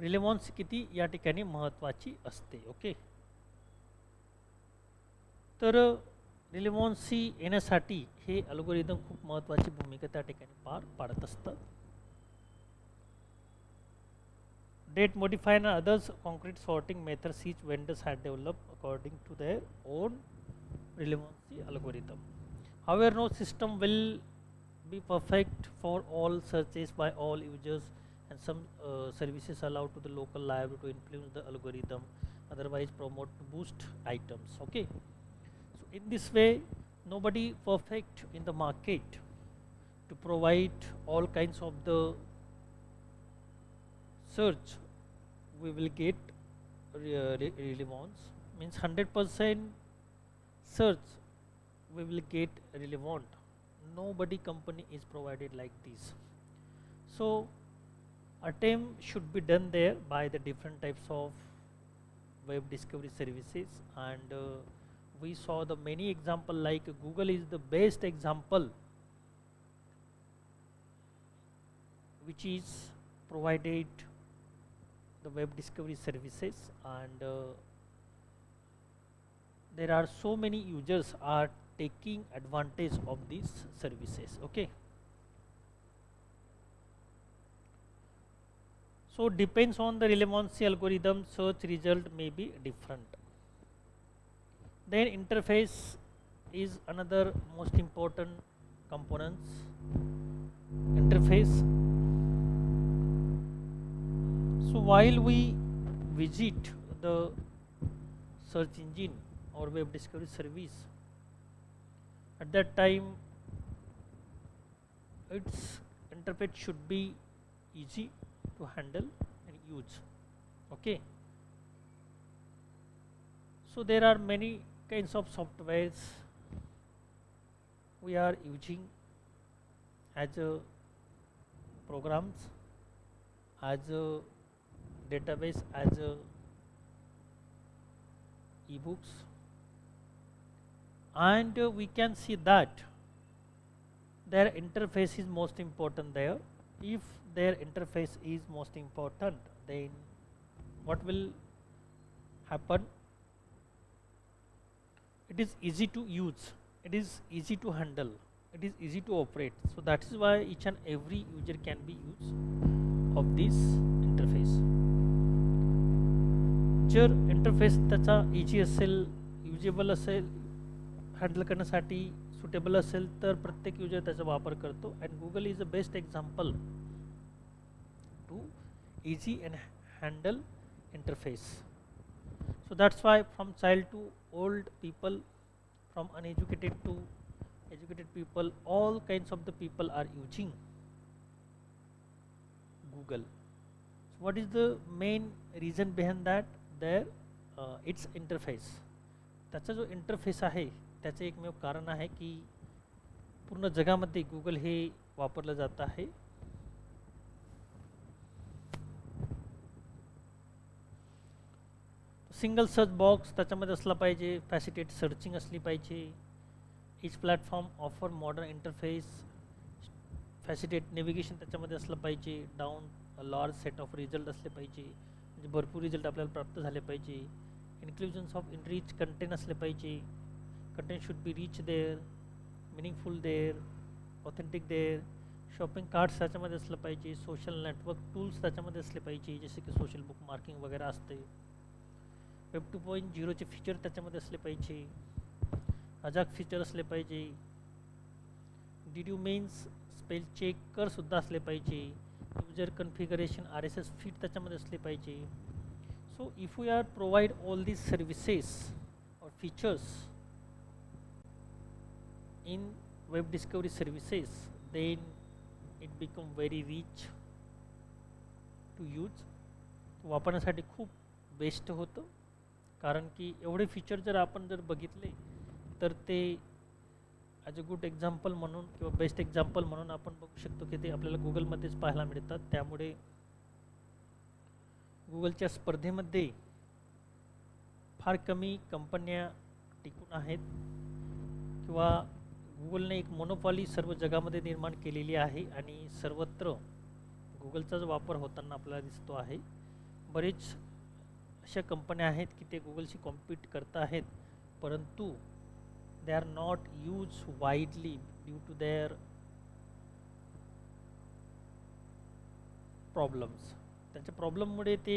रिलेव्हन्स किती या ठिकाणी महत्त्वाची असते. ओके, तर रिलेव्हन्सी येण्यासाठी हे अल्गोरिदम खूप महत्त्वाची भूमिका त्या ठिकाणी पार पाडत असतात. Date modify and others concrete sorting methods each vendors had developed according to their own relevancy algorithm. However, no system will be perfect for all searches by all users, and some services allow to the local library to influence the algorithm, otherwise promote to boost items. Okay, so in this way, nobody perfect in the market to provide all kinds of the search. We will get relevance, means 100% search we will get relevant. Nobody company is provided like this. So attempt should be done there by the different types of web discovery services, and we saw the many example, like Google is the best example which is provided the web discovery services, and there are so many users are taking advantage of these services. Okay, so depends on the relevancy algorithm, search result may be different. Then interface is another most important components. Interface, so while we visit the search engine or web discovery service, at that time its interface should be easy to handle and use. Okay, so there are many kinds of softwares we are using as a programs, as a database, as a ebooks, and we can see that their interface is most important there. If their interface is most important, then what will happen? It is easy to use, it is easy to handle, it is easy to operate. So that is why each and every user can be used of this interface. जर interface त्याचा easy असेल, usable असेल, handle करण्यासाठी suitable असेल, तर प्रत्येक user त्याचा वापर करतो. And Google is a best example to easy and handle interface. So that's why from child to old people, from uneducated to educated people, all kinds of the people are using Google. So what is the main reason behind that? There its interface. त्याचा जो interface आहे त्याचे एकमेव कारण आहे की पूर्ण जगामध्ये गुगल हे वापरलं जात आहे. सिंगल सर्च बॉक्स त्याच्यामध्ये असला पाहिजे, फॅसिलिटेट सर्चिंग असली पाहिजे. Etch platform offer modern interface, facilitate navigation त्याच्यामध्ये असलं पाहिजे. Down large set of result असले पाहिजे, म्हणजे भरपूर रिझल्ट आपल्याला प्राप्त झाले पाहिजे. इन्क्लुजन्स ऑफ रिच कंटेंट असले पाहिजे. Content should be rich there, meaningful there, authentic there. Shopping carts त्याच्यामध्ये असलं पाहिजे. सोशल नेटवर्क टूल्स त्याच्यामध्ये असले पाहिजे, जसे की सोशल बुक मार्किंग वगैरे असते. वेब 2.0चे फीचर त्याच्यामध्ये असले पाहिजे. अजाक फीचर असले पाहिजे. Did you means spell checker सुद्धा असले पाहिजे. यूजर कन्फिगरेशन RSS फीड त्याच्यामध्ये असले पाहिजे. So if we are provide all these services और features in web discovery services, then it become very rich to use. वापरण्यासाठी खूप बेस्ट होतं. कारण की एवढे फीचर जर आपण जर बघितले तर ते ॲज अ गुड एक्झाम्पल म्हणून किंवा बेस्ट एक्झाम्पल म्हणून आपण बघू शकतो की ते आपल्याला गुगलमध्येच पाहायला मिळतात. त्यामुळे गुगलच्या स्पर्धेमध्ये फार कमी कंपन्या टिकून आहेत किंवा गुगलने एक मोनोपॉली सर्व जगामध्ये निर्माण केलेली आहे आणि सर्वत्र गुगलचाच वापर होताना आपल्याला दिसतो आहे. बरेच अशा कंपन्या आहेत की ते गुगलशी कॉम्पीट करत आहेत, परंतु they are not used widely due to their problems. त्यांच्या प्रॉब्लेममुळे ते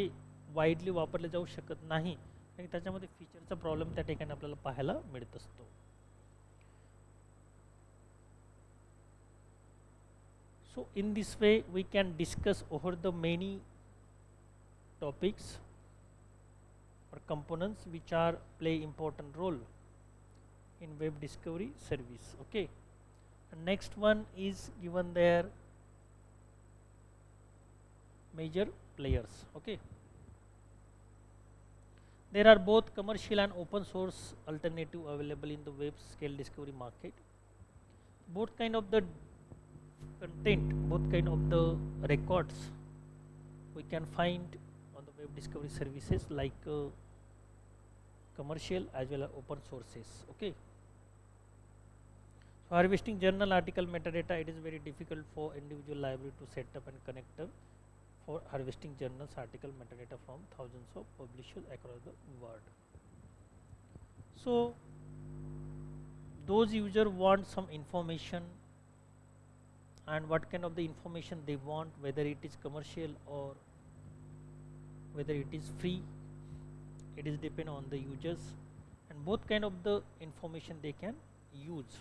वाईडली वापरले जाऊ शकत नाही आणि त्याच्यामध्ये फीचरचा प्रॉब्लेम त्या ठिकाणी आपल्याला पाहायला मिळत असतो. So in this way we can discuss over the many topics or components which are play important role in web discovery service. Okay, and next one is given there major players. Okay, there are both commercial and open source alternative available in the web scale discovery market. Both kind of the content, both kind of the records we can find on the web discovery services like commercial as well as open sources. Okay, so harvesting journal article metadata, it is very difficult for individual library to set up and connector for harvesting journals article metadata from thousands of publishers across the world. So those user want some information, and what kind of the information they want, whether it is commercial or whether it is free, it is depend on the users, and both kind of the information they can use.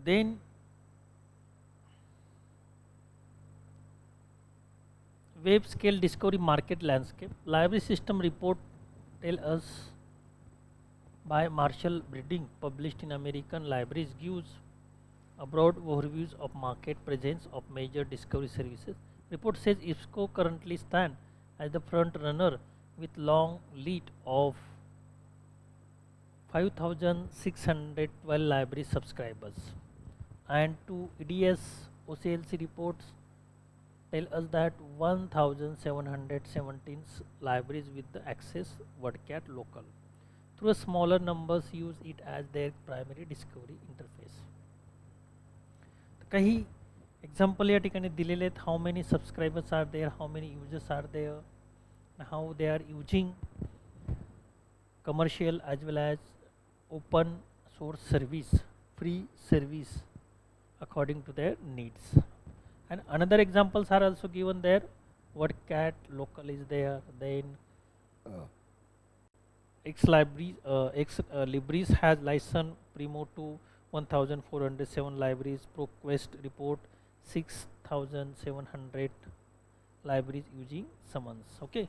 Then web scale discovery market landscape. Library system report tell us by Marshall Breeding published in American Libraries gives a broad overviews of market presence of major discovery services. Report says IBSCO currently stand as the front runner with long lead of 5,612 library subscribers, and to EDS OCLC reports tell us that 1,717 libraries with the access WordCat local, through a smaller numbers use it as their primary discovery interface. काही example या ठिकाणी दिलेले आहेत, how many subscribers are there, how many users are there, how they are using commercial as well as open source service, free service according to their needs. And another examples are also given there. WordCat local is there, then Libris has license Primo to 1,407 libraries. ProQuest report 6,700 libraries using summons. Okay.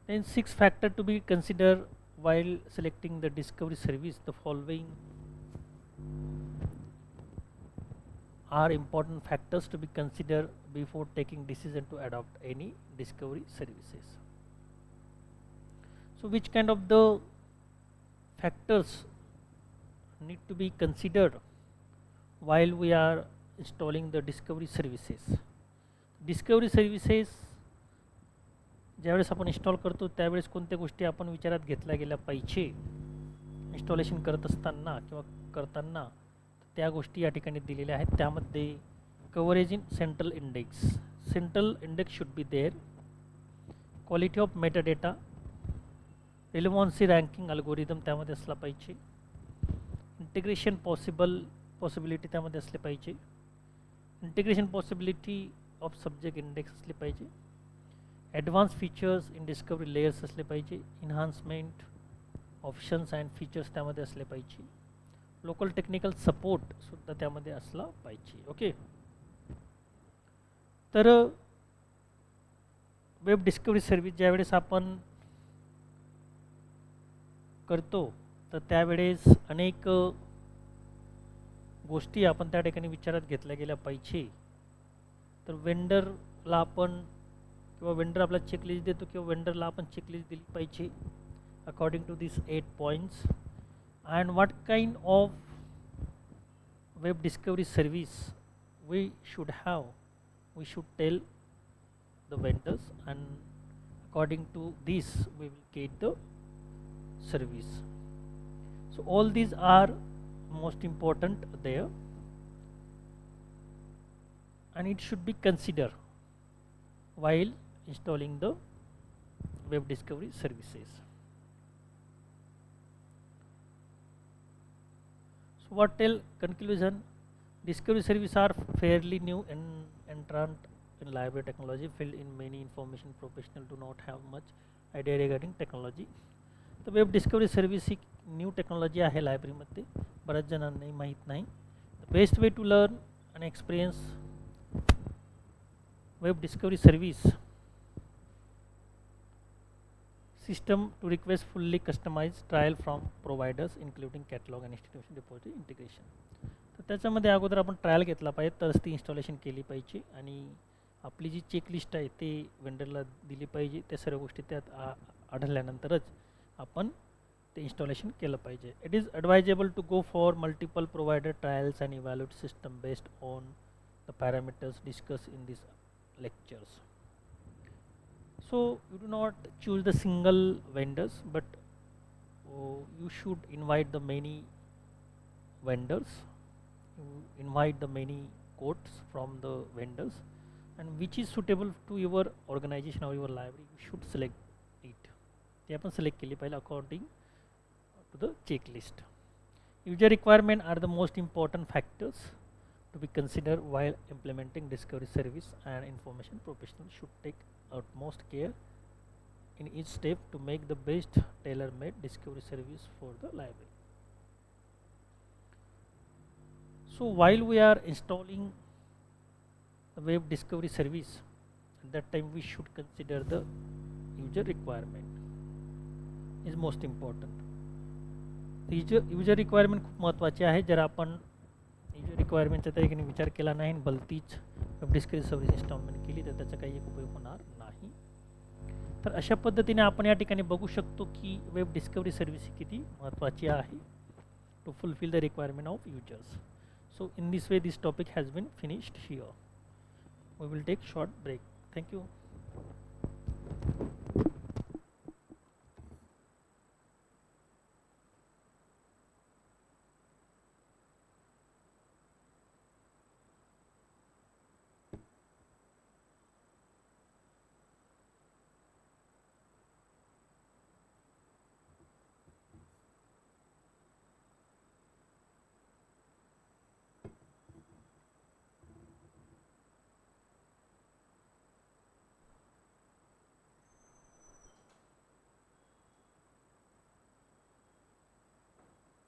Then 6 factor to be considered while selecting the discovery service. The following are important factors to be considered before taking decision to adopt any discovery services. So which kind of the factors need to be considered while we are installing the discovery services? Discovery services ज्यावेळेस आपण install करतो त्यावेळेस कोणत्या गोष्टी आपण विचारात घेतल्या गेल्या पाहिजे इन्स्टॉलेशन करत असताना किंवा करताना, त्या गोष्टी या ठिकाणी दिलेल्या आहेत. त्यामध्ये coverage in central index should be there, quality of metadata, relevancy ranking algorithm त्यामध्ये असला पाहिजे, इंटिग्रेशन पॉसिबिलिटी त्यामध्ये असले पाहिजे, integration possibility of subject index असले पाहिजे, advance features in discovery layers असले पाहिजे, इन्हान्समेंट ऑप्शन्स अँड फीचर्स त्यामध्ये असले पाहिजे, लोकल टेक्निकल सपोर्ट सुद्धा त्यामध्ये असला पाहिजे. ओके. तर वेब डिस्कवरी सर्व्हिस ज्यावेळेस आपण करतो तर त्यावेळेस अनेक गोष्टी आपण त्या ठिकाणी विचारात घेतल्या गेल्या पाहिजे. तर वेंडरला आपण किंवा वेंडर आपला चेकलिस्ट देतो किंवा वेंडरला आपण चेकलिस्ट दिली पाहिजे according to this 8 points. And what kind of web discovery service we should have, we should tell the vendors, and according to this we will get the service. So all these are most important there, and it should be considered while installing the web discovery services. So what tell conclusion? Discovery services are fairly new and entrant in library technology field. In many information professionals do not have much idea regarding technology. तर web discovery service ही new technology आहे लायब्ररीमध्ये, बऱ्याच जणांनाही माहीत नाही. The best way to learn and experience web discovery service system to request fully customized trial from providers including catalog and institution repository integration. तर त्याच्यामध्ये अगोदर आपण ट्रायल घेतला पाहिजे, तरच ती इन्स्टॉलेशन केली पाहिजे आणि आपली जी चेकलिस्ट आहे ते वेंडरला दिली पाहिजे. त्या सर्व गोष्टी त्यात आढळल्यानंतरच आपण ते इन्स्टॉलेशन केलं पाहिजे. It is advisable to go for multiple provider trials and evaluate system based on the parameters discuss in this lectures. So you do not choose the single vendors, but you should invite the many vendors, you invite the many quotes from the vendors, and which is suitable to your organization or your library, you should select it. ते आपण select केली पाहिजे according to the checklist. User requirement are the most important factors to be considered while implementing discovery service, and information professionals should take utmost care in each step to make the best tailor-made discovery service for the library. So while we are installing the web discovery service, at that time we should consider the user requirement is most important. user requirement खूप महत्त्वाचे आहे. जर आपण user रिक्वायरमेंटचा त्या ठिकाणी विचार केला नाही आणि भलतीच वेब डिस्कवरी सर्व्हिस इन्स्टॉलमेंट केली तर त्याचा काही उपयोग होणार नाही. तर अशा पद्धतीने आपण या ठिकाणी बघू शकतो की वेब डिस्कवरी सर्व्हिस ही किती महत्त्वाची आहे to fulfil the requirement of users. So in this way this topic has been finished here. We will take short break. Thank you.